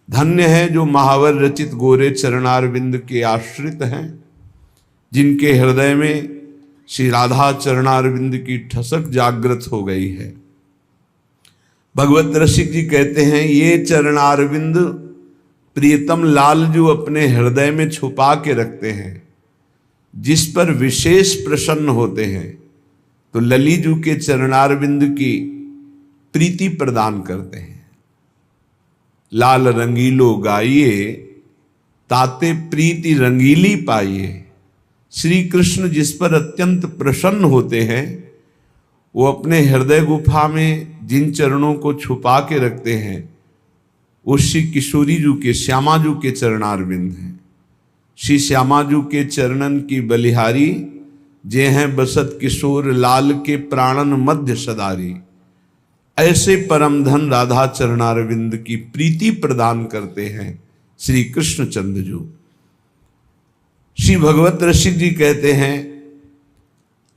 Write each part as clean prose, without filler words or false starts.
धन्य है जो महावर रचित गोरे चरणारविंद के आश्रित हैं, जिनके हृदय में श्री राधा चरणारविंद की ठसक जागृत हो गई है। भगवत रसिक जी कहते हैं, ये चरणारविंद प्रियतम लालजू अपने हृदय में छुपा के रखते हैं, जिस पर विशेष प्रसन्न होते हैं तो ललीजू के चरणारविंद की प्रीति प्रदान करते हैं। लाल रंगीलो गाइए ताते प्रीति रंगीली पाइए। श्री कृष्ण जिस पर अत्यंत प्रसन्न होते हैं, वो अपने हृदय गुफा में जिन चरणों को छुपा के रखते हैं, वो श्री किशोरीजू के श्यामाजू के चरणारविंद हैं। श्री श्यामाजू के चरणन की बलिहारी, जे हैं बसत किशोर लाल के प्राणन मध्य सदारी। ऐसे परम धन राधा चरणारविंद की प्रीति प्रदान करते हैं श्री कृष्णचंद्र जी। श्री भगवत रसिक जी कहते हैं,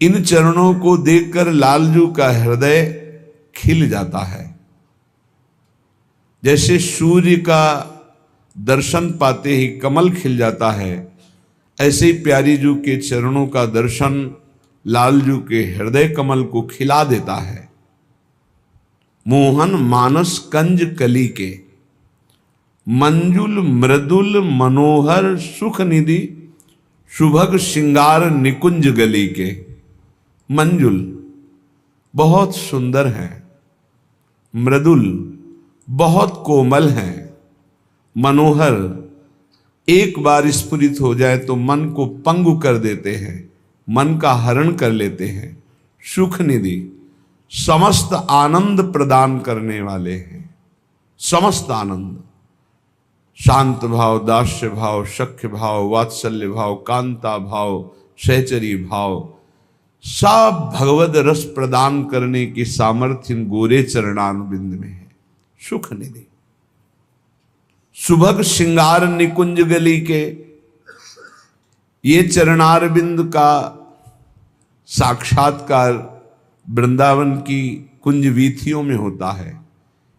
इन चरणों को देखकर लालजू का हृदय खिल जाता है। जैसे सूर्य का दर्शन पाते ही कमल खिल जाता है, ऐसे ही प्यारी जू के चरणों का दर्शन लालजू के हृदय कमल को खिला देता है। मोहन मानस कंज कली के, मंजुल मृदुल मनोहर सुख निधि, सुभग श्रृंगार निकुंज गली के। मंजुल बहुत सुंदर है, मृदुल बहुत कोमल है, मनोहर एक बार स्फुरित हो जाए तो मन को पंगु कर देते हैं, मन का हरण कर लेते हैं। सुख निधि समस्त आनंद प्रदान करने वाले हैं, समस्त आनंद, शांत भाव, दास्य भाव, सख्य भाव, वात्सल्य भाव, कांता भाव, सहचरी भाव, सब भगवद रस प्रदान करने की सामर्थ्य इन गोरे चरणारविंद में है। सुख निधि सुभग श्रृंगार निकुंज गली के, ये चरणारविंद का साक्षात्कार वृंदावन की कुंज वीथियों में होता है।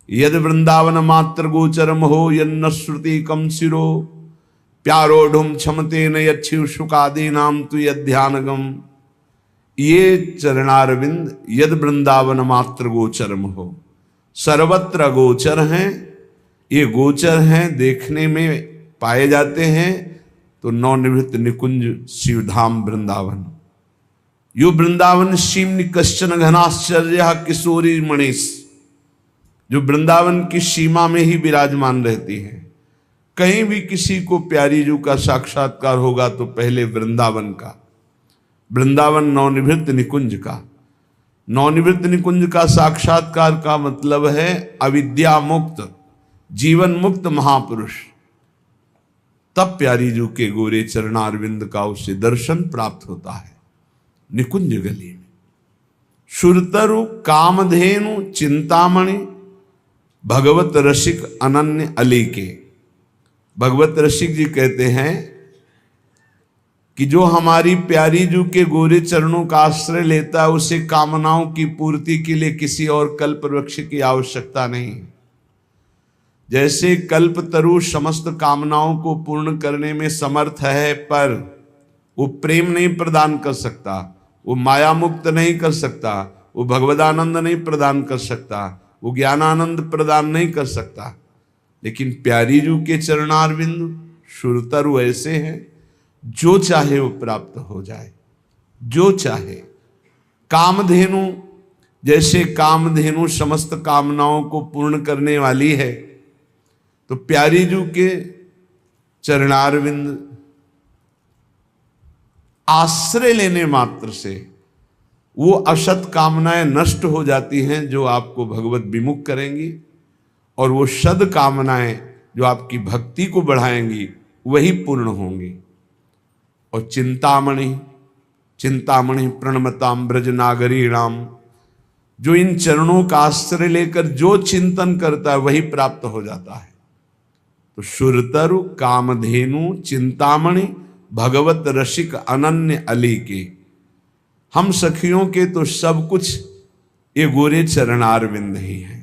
यद वृंदावन मात्र गोचरम हो, यन्न श्रुति कम सिरो, प्यारो ढुम क्षमते न यच्छिव शुकादि नाम तु यध्यानगम। ये चरणारविंद यद वृंदावन मात्र गोचरम हो, सर्वत्र गोचर हैं। ये गोचर हैं, देखने में पाए जाते हैं। तो नवनिवृत्त निकुंज शिवधाम वृंदावन, यो वृंदावन शिम्नि कश्चन घनाश्चर्य किशोरी मणिस, जो वृंदावन की सीमा में ही विराजमान रहती है। कहीं भी किसी को प्यारी जू का साक्षात्कार होगा तो पहले वृंदावन का, वृंदावन नवनिवृत्त निकुंज का। नवनिवृत्त निकुंज का साक्षात्कार का मतलब है अविद्या मुक्त, जीवन मुक्त महापुरुष। तब प्यारी जू के गोरे चरणारविंद का उसे दर्शन प्राप्त होता है निकुंज गली में। सुरतरु कामधेनु चिंतामणि, भगवत रसिक अनन्य अली के। भगवत रसिक जी कहते हैं कि जो हमारी प्यारी जू के गोरे चरणों का आश्रय लेता है, उसे कामनाओं की पूर्ति के लिए किसी और कल्प वृक्ष की आवश्यकता नहीं। जैसे कल्प तरु समस्त कामनाओं को पूर्ण करने में समर्थ है, पर वो प्रेम नहीं प्रदान कर सकता, वो माया मुक्त नहीं कर सकता, वो भगवदानंद नहीं प्रदान कर सकता, वो ज्ञानानंद प्रदान नहीं कर सकता। लेकिन प्यारी जू के चरणारविंद सुरतरु ऐसे हैं, जो चाहे वो प्राप्त हो जाए, जो चाहे। कामधेनु, जैसे कामधेनु समस्त कामनाओं को पूर्ण करने वाली है, तो प्यारी जू के चरणारविंद आश्रय लेने मात्र से वो असत कामनाएं नष्ट हो जाती हैं जो आपको भगवत विमुख करेंगी, और वो सद कामनाएं जो आपकी भक्ति को बढ़ाएंगी वही पूर्ण होंगी। और चिंतामणि, चिंतामणि प्रणमताम ब्रज नागरीणाम, जो इन चरणों का आश्रय लेकर जो चिंतन करता है वही प्राप्त हो जाता है। तो सुरतरु कामधेनु चिंतामणि भगवत रसिक अनन्य अली के, हम सखियों के तो सब कुछ ये गोरे चरणारविंद ही हैं।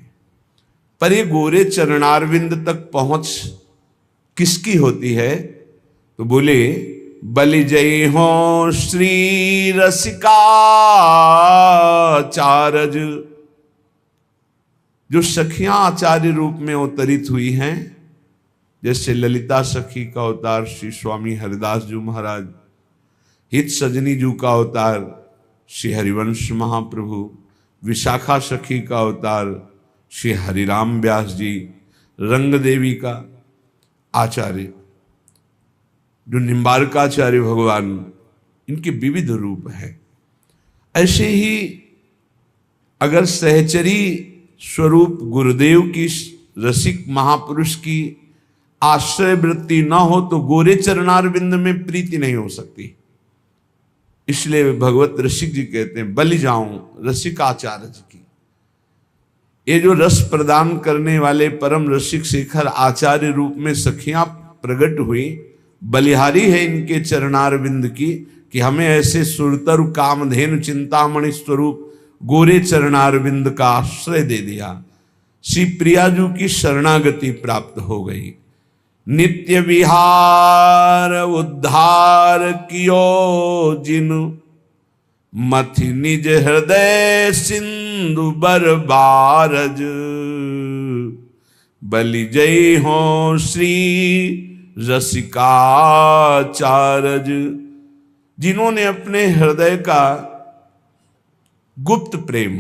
पर ये गोरे चरणारविंद तक पहुंच किसकी होती है? तो बोले बलि जय हो श्री रसिकाचारज। जो सखियां आचार्य रूप में अवतरित हुई हैं, जैसे ललिता सखी का अवतार श्री स्वामी हरिदास जी महाराज, हित सजनी जी का अवतार श्री हरिवंश महाप्रभु, विशाखा सखी का अवतार श्री हरिराम व्यास जी, रंग देवी का आचार्य जो निम्बारकाचार्य भगवान, इनके विविध रूप हैं। ऐसे ही अगर सहचरी स्वरूप गुरुदेव की, रसिक महापुरुष की आश्रय वृत्ति न हो तो गोरे चरणारविंद में प्रीति नहीं हो सकती। इसलिए भगवत रसिक जी कहते हैं बलि जाऊं रसिकाचार्य जी की। ये जो रस प्रदान करने वाले परम रसिक शेखर आचार्य रूप में सखियां प्रकट हुई, बलिहारी है इनके चरणारविंद की कि हमें ऐसे सुरतर कामधेनु चिंतामणि स्वरूप गोरे चरणारविंद का आश्रय दे दिया। श्री प्रियाजू की शरणागति प्राप्त हो गई। नित्य विहार उद्धार कियो जिन, मथि निज हृदय सिंधु बरबारज। बलि जय हो श्री रसिकाचारज। जिन्होंने अपने हृदय का गुप्त प्रेम,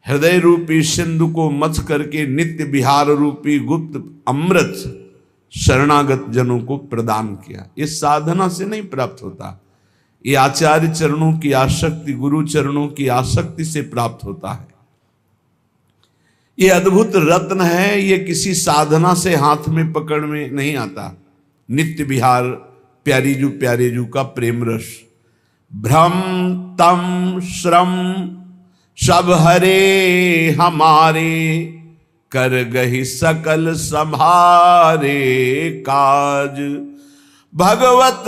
हृदय रूपी सिंधु को मथ करके नित्य विहार रूपी गुप्त अमृत शरणागत जनों को प्रदान किया। इस साधना से नहीं प्राप्त होता, ये आचार्य चरणों की आसक्ति, गुरु चरणों की आसक्ति से प्राप्त होता है। ये अद्भुत रत्न है, ये किसी साधना से हाथ में पकड़ में नहीं आता। नित्य विहार प्यारे जू का प्रेम रस। भ्रम तम श्रम सब हरे हमारे, कर गही सकल संभारे काज। भगवत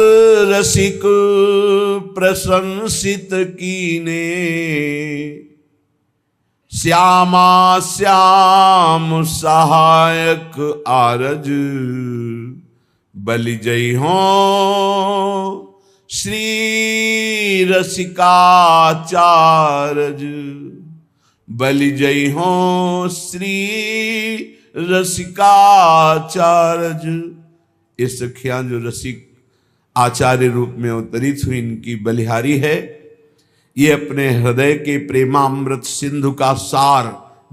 रसिक प्रशंसित कीने, श्यामा श्याम सहायक आरज। बलि जय हो श्री रसिकाचारज। बलि जय हो श्री रसिकाचारज। ये सखियां जो रसिक आचार्य रूप में अवतरित हुई, इनकी बलिहारी है। ये अपने हृदय के प्रेमामृत सिंधु का सार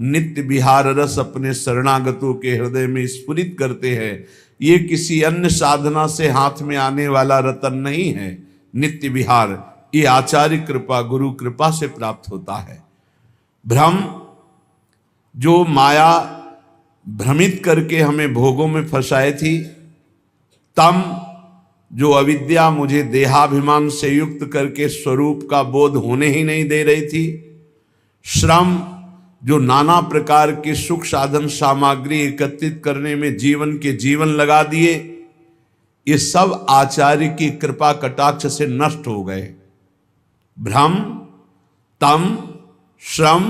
नित्य विहार रस अपने शरणागतों के हृदय में स्फुरित करते हैं। ये किसी अन्य साधना से हाथ में आने वाला रतन नहीं है। नित्य विहार ये आचार्य कृपा, गुरु कृपा से प्राप्त होता है। भ्रम, जो माया भ्रमित करके हमें भोगों में फंसाई थी। तम, जो अविद्या मुझे देहाभिमान से युक्त करके स्वरूप का बोध होने ही नहीं दे रही थी। श्रम, जो नाना प्रकार के सुख साधन सामग्री एकत्रित करने में जीवन लगा दिए, ये सब आचार्य की कृपा कटाक्ष से नष्ट हो गए। भ्रम, तम, श्रम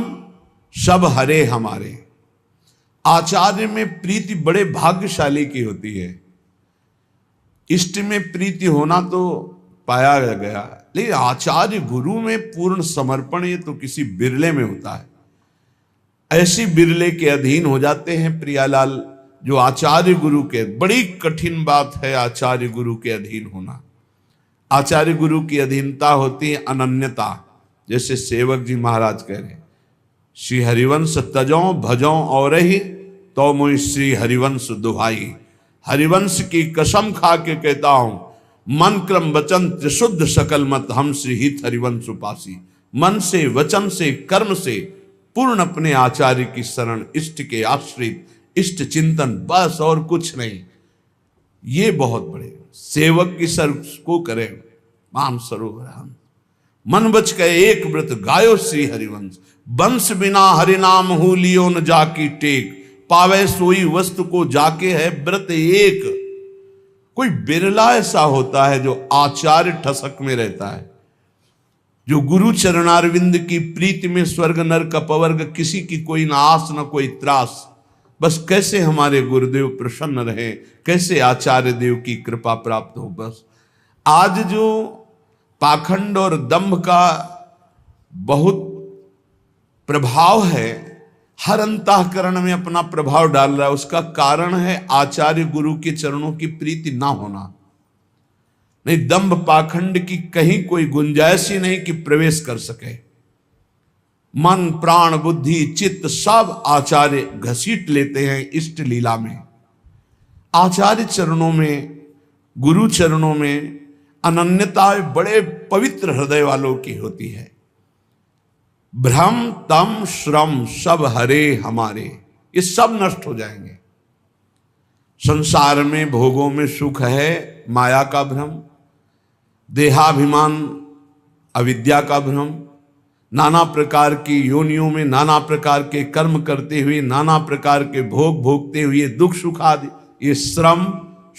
सब हरे हमारे। आचार्य में प्रीति बड़े भाग्यशाली की होती है। इष्ट में प्रीति होना तो पाया गया, लेकिन आचार्य गुरु में पूर्ण समर्पण ये तो किसी बिरले में होता है। ऐसी बिरले के अधीन हो जाते हैं प्रियालाल जो आचार्य गुरु के। बड़ी कठिन बात है आचार्य गुरु के अधीन होना। आचार्य गुरु की अधीनता होती है अनन्यता। जैसे सेवक जी महाराज कह रहे, श्री हरिवंश तजों भजों और ही तो मुझ श्री हरिवंश दुहाई। हरिवंश की कसम खा के कहता हूं, मन क्रम वचन त्रिशुद्ध सकल मत हम श्री हित हरिवंश उपासी। मन से, वचन से, कर्म से पूर्ण अपने आचार्य की शरण, इष्ट के आश्रित, इष्ट चिंतन, बस और कुछ नहीं। ये बहुत बड़े सेवक की सर को करें। मान सरोवर हम मन बच गए एक व्रत गायो श्री हरिवंश। वंश बिना हरिनाम हु लियो न जाकी टेक। पावे सोई वस्तु को जाके है व्रत एक। कोई बिरला ऐसा होता है जो आचार्य ठसक में रहता है, जो गुरु चरणारविंद की प्रीति में स्वर्ग नरक अपवर्ग किसी की कोई ना आस न कोई त्रास। बस कैसे हमारे गुरुदेव प्रसन्न रहे, कैसे आचार्य देव की कृपा प्राप्त हो। बस आज जो पाखंड और दंभ का बहुत प्रभाव है, हर अंतःकरण में अपना प्रभाव डाल रहा है, उसका कारण है आचार्य गुरु के चरणों की प्रीति ना होना। नहीं, दंभ पाखंड की कहीं कोई गुंजाइश ही नहीं कि प्रवेश कर सके। मन प्राण बुद्धि चित्त सब आचार्य घसीट लेते हैं इष्ट लीला में। आचार्य चरणों में, गुरु चरणों में अनन्यता बड़े पवित्र हृदय वालों की होती है। भ्रम तम श्रम सब हरे हमारे, ये सब नष्ट हो जाएंगे। संसार में भोगों में सुख है माया का भ्रम, देहाभिमान अविद्या का भ्रम, नाना प्रकार की योनियों में नाना प्रकार के कर्म करते हुए, नाना प्रकार के भोग भोगते हुए दुख सुख आदि, ये श्रम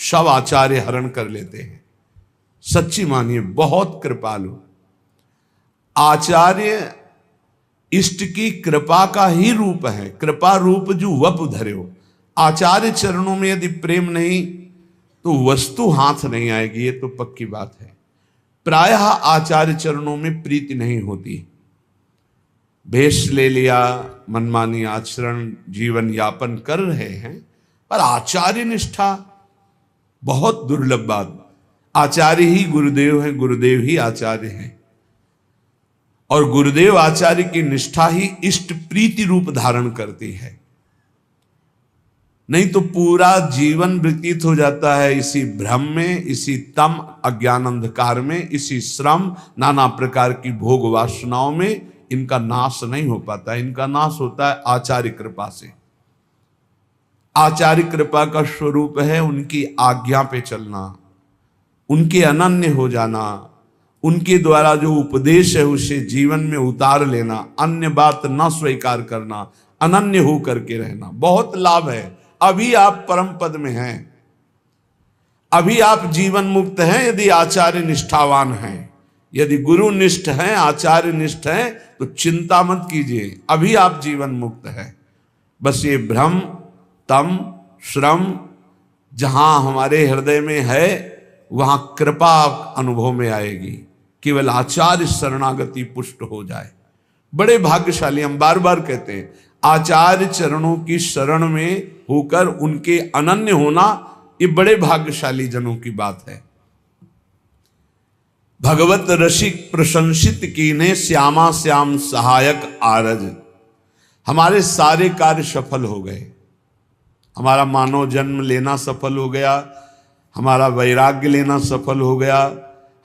सब आचार्य हरण कर लेते हैं। सच्ची मानिए, बहुत कृपालु आचार्य इष्ट की कृपा का ही रूप है। कृपा रूप जो वप धर्यो, आचार्य चरणों में यदि प्रेम नहीं तो वस्तु हाथ नहीं आएगी, ये तो पक्की बात है। प्रायः आचार्य चरणों में प्रीति नहीं होती। भेष ले लिया, मनमानी आचरण जीवन यापन कर रहे हैं, पर आचार्य निष्ठा बहुत दुर्लभ बात। आचार्य ही गुरुदेव हैं, गुरुदेव ही आचार्य हैं, और गुरुदेव आचार्य की निष्ठा ही इष्ट प्रीति रूप धारण करती है। नहीं तो पूरा जीवन व्यतीत हो जाता है इसी भ्रम में, इसी तम अज्ञान अंधकार में, इसी श्रम नाना प्रकार की भोग वासनाओं में। इनका नाश नहीं हो पाता, इनका नाश होता है आचार्य कृपा से। आचार्य कृपा का स्वरूप है उनकी आज्ञा पे चलना, उनके अनन्य हो जाना, उनके द्वारा जो उपदेश है उसे जीवन में उतार लेना, अन्य बात न स्वीकार करना, अनन्य हो करके रहना। बहुत लाभ है। अभी आप परम पद में हैं, अभी आप जीवन मुक्त हैं यदि आचार्य निष्ठावान हैं। यदि गुरु निष्ठ हैं, आचार्य निष्ठ हैं, तो चिंता मत कीजिए, अभी आप जीवन मुक्त हैं। बस ये भ्रम तम श्रम जहां हमारे हृदय में है वहां कृपा अनुभव में आएगी। केवल आचार्य शरणागति पुष्ट हो जाए, बड़े भाग्यशाली। हम बार बार कहते हैं, आचार्य चरणों की शरण में होकर उनके अनन्य होना, ये बड़े भाग्यशाली जनों की बात है। भगवत रसिक प्रशंसित कीने श्यामा श्याम सहायक आरज। हमारे सारे कार्य सफल हो गए, हमारा मानव जन्म लेना सफल हो गया, हमारा वैराग्य लेना सफल हो गया,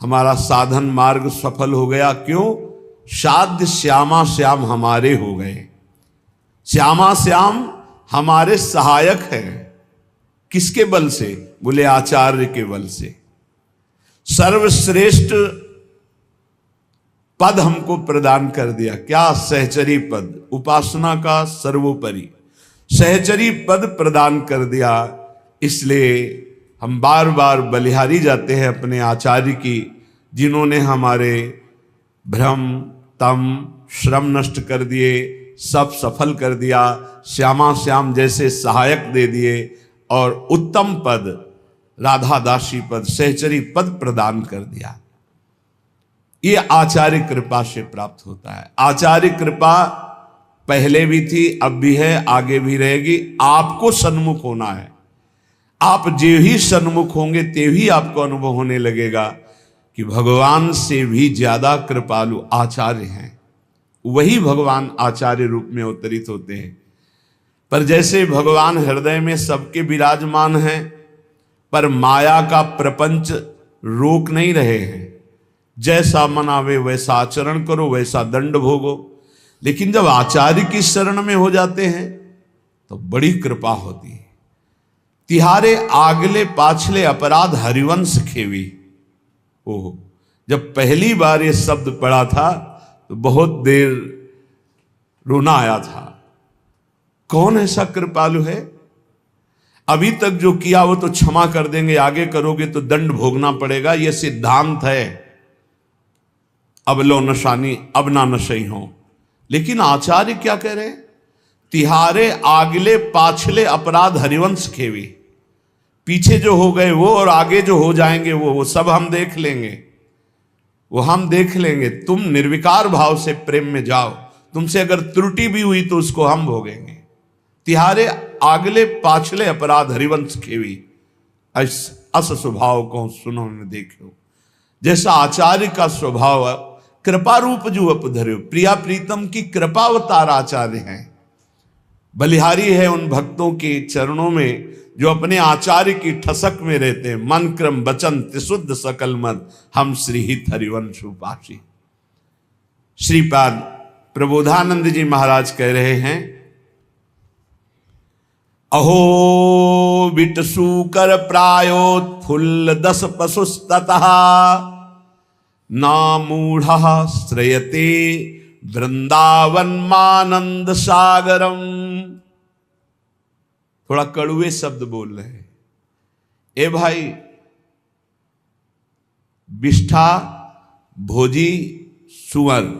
हमारा साधन मार्ग सफल हो गया। क्यों? साध्य श्यामा श्याम हमारे हो गए। श्यामा श्याम हमारे सहायक हैं। किसके बल से? बोले आचार्य के बल से। सर्वश्रेष्ठ पद हमको प्रदान कर दिया। क्या? सहचरी पद, उपासना का सर्वोपरि सहचरी पद प्रदान कर दिया। इसलिए हम बार बार बलिहारी जाते हैं अपने आचार्य की, जिन्होंने हमारे भ्रम तम श्रम नष्ट कर दिए, सब सफल कर दिया, श्यामा श्याम जैसे सहायक दे दिए, और उत्तम पद राधा दासी पद सहचरी पद प्रदान कर दिया। ये आचार्य कृपा से प्राप्त होता है। आचार्य कृपा पहले भी थी, अब भी है, आगे भी रहेगी। आपको सन्मुख होना है। आप जो ही सन्मुख होंगे ते ही आपको अनुभव होने लगेगा कि भगवान से भी ज्यादा कृपालु आचार्य हैं। वही भगवान आचार्य रूप में अवतरित होते हैं। पर जैसे भगवान हृदय में सबके विराजमान हैं, पर माया का प्रपंच रोक नहीं रहे हैं। जैसा मन आवे वैसा आचरण करो, वैसा दंड भोगो। लेकिन जब आचार्य की शरण में हो जाते हैं तो बड़ी कृपा होती है। तिहारे आगले पाछले अपराध हरिवंश खेवी। ओह, जब पहली बार ये शब्द पढ़ा था तो बहुत देर रोना आया था। कौन ऐसा कृपालु है? अभी तक जो किया वो तो क्षमा कर देंगे, आगे करोगे तो दंड भोगना पड़ेगा, ये सिद्धांत है। अब लो नशानी अब ना नशई हो। लेकिन आचार्य क्या कह रहे हैं? तिहारे आगले पाछले अपराध हरिवंश खेवी। पीछे जो हो गए वो और आगे जो हो जाएंगे वो सब हम देख लेंगे, वो हम देख लेंगे। तुम निर्विकार भाव से प्रेम में जाओ, तुमसे अगर त्रुटि भी हुई तो उसको हम भोगेंगे। तिहारे आगले पाछले अपराध हरिवंश खेवी, अस स्वभाव को सुनो न देखो। जैसा आचार्य का स्वभाव कृपा रूप जो अपधर्यो, प्रिया प्रीतम की कृपावतार आचार्य हैं। बलिहारी है उन भक्तों के चरणों में जो अपने आचार्य की ठसक में रहते हैं। मन क्रम वचन त्रिशुद्ध सकल मत, हम श्री हित हरिवंश उपासी। श्रीपाद प्रबोधानंद जी महाराज कह रहे हैं, अहो बिटसू कर प्रायोत्फुल्ल दस पशुस्ततः, ना मूढ़ श्रयते वृंदावन मानंद सागरम। थोड़ा कड़ुए शब्द बोल रहे हैं। ए भाई, बिष्ठा भोजी सुअर,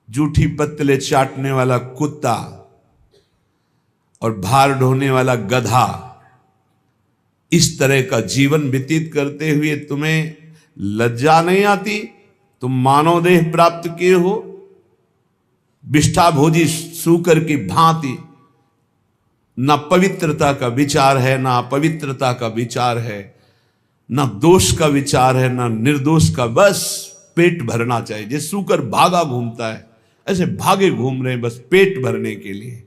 जूठी पत्तले चाटने वाला कुत्ता और भार ढोने वाला गधा, इस तरह का जीवन व्यतीत करते हुए तुम्हें लज्जा नहीं आती? तुम मानव देह प्राप्त किए हो, बिष्ठा भोजी सूकर की भांति न पवित्रता का विचार है, ना अपवित्रता का विचार है, ना दोष का विचार है, ना निर्दोष का। बस पेट भरना चाहिए। जैसे सूकर भागा घूमता है, ऐसे भागे घूम रहे हैं बस पेट भरने के लिए।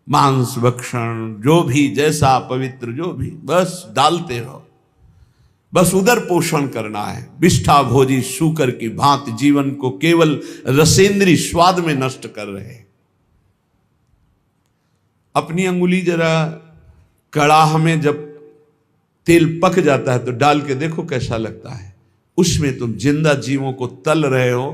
मांस भक्षण जो भी, जैसा पवित्र जो भी, बस डालते रहो, बस उदर पोषण करना है। बिष्ठा भोजी सूकर की भांति जीवन को केवल रसेंद्री स्वाद में नष्ट कर रहे हैं। अपनी अंगुली जरा कड़ाह में जब तेल पक जाता है तो डाल के देखो कैसा लगता है। उसमें तुम जिंदा जीवों को तल रहे हो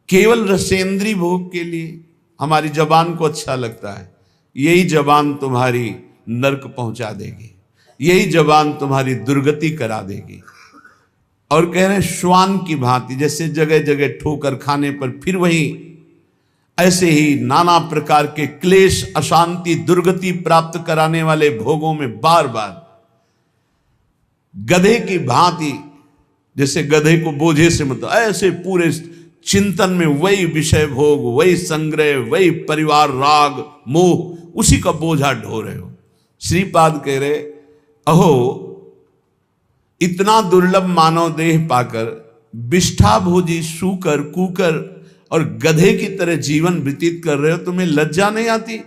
केवल रसेंद्री भोग के लिए। हमारी जबान को अच्छा लगता है, यही जबान तुम्हारी नरक पहुंचा देगी, यही जबान तुम्हारी दुर्गति करा देगी। और कह रहे हैं श्वान की भांति, जैसे जगह जगह ठोकर खाने पर फिर वही, ऐसे ही नाना प्रकार के क्लेश, अशांति, दुर्गति प्राप्त कराने वाले भोगों में बार बार गधे की भांति, जैसे गधे को बोझे से मतलब ऐसे पूरे चिंतन में वही विषय भोग, वही संग्रह, वही परिवार राग मोह, उसी का बोझा ढो रहे हो। श्रीपाद कह रहे, अहो इतना दुर्लभ मानव देह पाकर बिष्ठा भोजी सूकर कुकर और गधे की तरह जीवन व्यतीत कर रहे हो, तुम्हें लज्जा नहीं आती?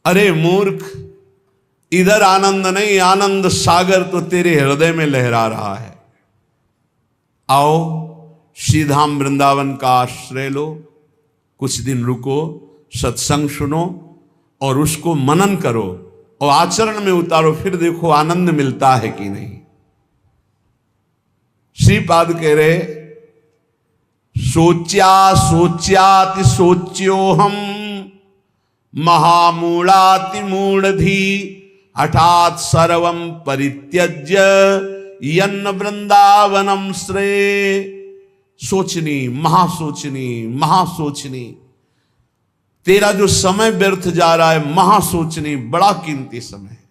अरे मूर्ख, इधर आनंद नहीं, आनंद सागर तो तेरे हृदय में लहरा रहा है। आओ श्रीधाम वृंदावन का आश्रय लो, कुछ दिन रुको, सत्संग सुनो और उसको मनन करो और आचरण में उतारो, फिर देखो आनंद मिलता है कि नहीं। श्रीपाद कह रहे, सोच्या सोच्याति सोच्यो हम महामूढ़ाति मूढ़धी, हठात सर्वम परित्यज्य यन्न वृंदावनम श्रेय। सोचनी, महासोचनी, महासोचनी, तेरा जो समय व्यर्थ जा रहा है, महासोचनी, बड़ा कीमती समय है।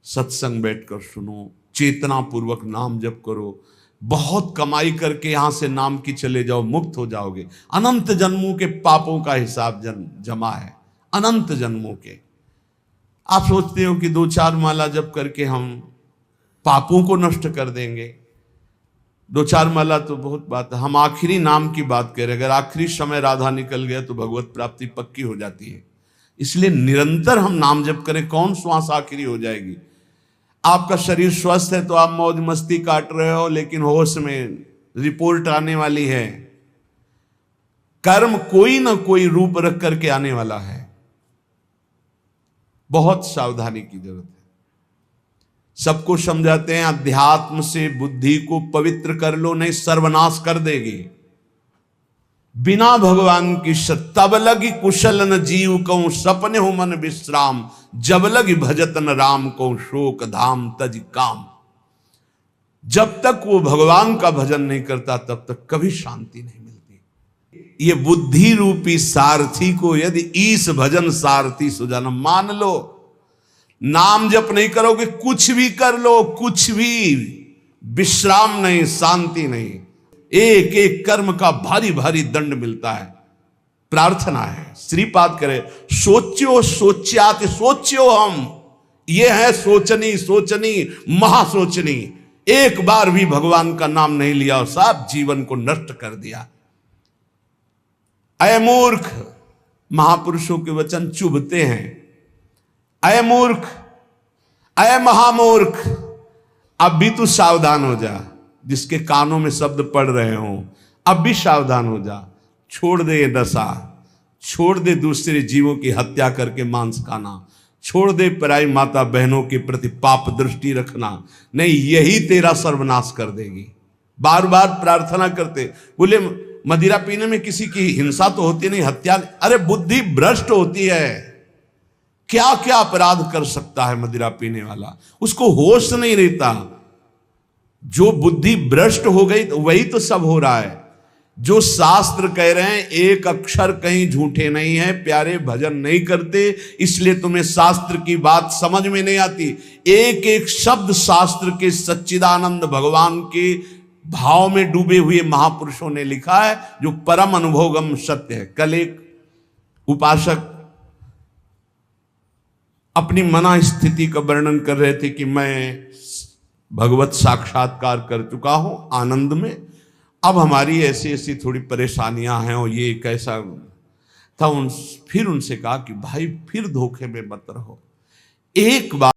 सत्संग बैठकर सुनो, चेतना पूर्वक नाम जप करो, बहुत कमाई करके यहां से नाम की चले जाओ, मुक्त हो जाओगे। अनंत जन्मों के पापों का हिसाब जमा है, अनंत जन्मों के। आप सोचते हो कि 2-4 माला जप करके हम पापों को नष्ट कर देंगे। 2-4 माला तो बहुत बात है, हम आखिरी नाम की बात करें। अगर आखिरी समय राधा निकल गया तो भगवत प्राप्ति पक्की हो जाती है। इसलिए निरंतर हम नाम जप करें। कौन श्वास आखिरी हो जाएगी? आपका शरीर स्वस्थ है तो आप मौज मस्ती काट रहे हो, लेकिन होश में रिपोर्ट आने वाली है। कर्म कोई ना कोई रूप रख करके आने वाला है। बहुत सावधानी की जरूरत है। सबको समझाते हैं अध्यात्म से बुद्धि को पवित्र कर लो, नहीं सर्वनाश कर देगी। बिना भगवान की तब लगी कुशल न जीव कहूं, सपने हो मन विश्राम, जब लगी भजतन राम को शोक धाम तज काम। जब तक वो भगवान का भजन नहीं करता तब तक कभी शांति नहीं मिलती। ये बुद्धि रूपी सारथी को यदि ईश भजन सारथी सुजन मान लो, नाम जप नहीं करोगे, कुछ भी कर लो, कुछ भी विश्राम नहीं, शांति नहीं, एक एक कर्म का भारी भारी दंड मिलता है। प्रार्थना है, श्रीपाद करे, सोच्यो सोच्यात सोच्यो हम, ये है सोचनी सोचनी महासोचनी। एक बार भी भगवान का नाम नहीं लिया और सब जीवन को नष्ट कर दिया। अय मूर्ख, महापुरुषों के वचन चुभते हैं। अय मूर्ख, अय महामूर्ख, अब भी तू सावधान हो जा। जिसके कानों में शब्द पड़ रहे हो, अब भी सावधान हो जा। छोड़ दे ये दशा, छोड़ दे दूसरे जीवों की हत्या करके मांस खाना, छोड़ दे पराई माता बहनों के प्रति पाप दृष्टि रखना, नहीं यही तेरा सर्वनाश कर देगी। बार बार प्रार्थना करते, बोले मदिरा पीने में किसी की हिंसा तो होती नहीं, हत्या, अरे बुद्धि भ्रष्ट होती है। क्या क्या अपराध कर सकता है मदिरा पीने वाला, उसको होश नहीं रहता। जो बुद्धि भ्रष्ट हो गई वही तो सब हो रहा है। जो शास्त्र कह रहे हैं एक अक्षर कहीं झूठे नहीं है, प्यारे भजन नहीं करते, इसलिए तुम्हें शास्त्र की बात समझ में नहीं आती। एक एक शब्द शास्त्र के सच्चिदानंद भगवान के भाव में डूबे हुए महापुरुषों ने लिखा है, जो परम अनुभवगम सत्य है। कल एक उपासक अपनी मना स्थिति का वर्णन कर रहे थे कि मैं भगवत साक्षात्कार कर चुका हूं आनंद में, अब हमारी ऐसी ऐसी थोड़ी परेशानियां हैं और ये कैसा था। फिर उनसे कहा कि भाई फिर धोखे में मत रहो, एक बार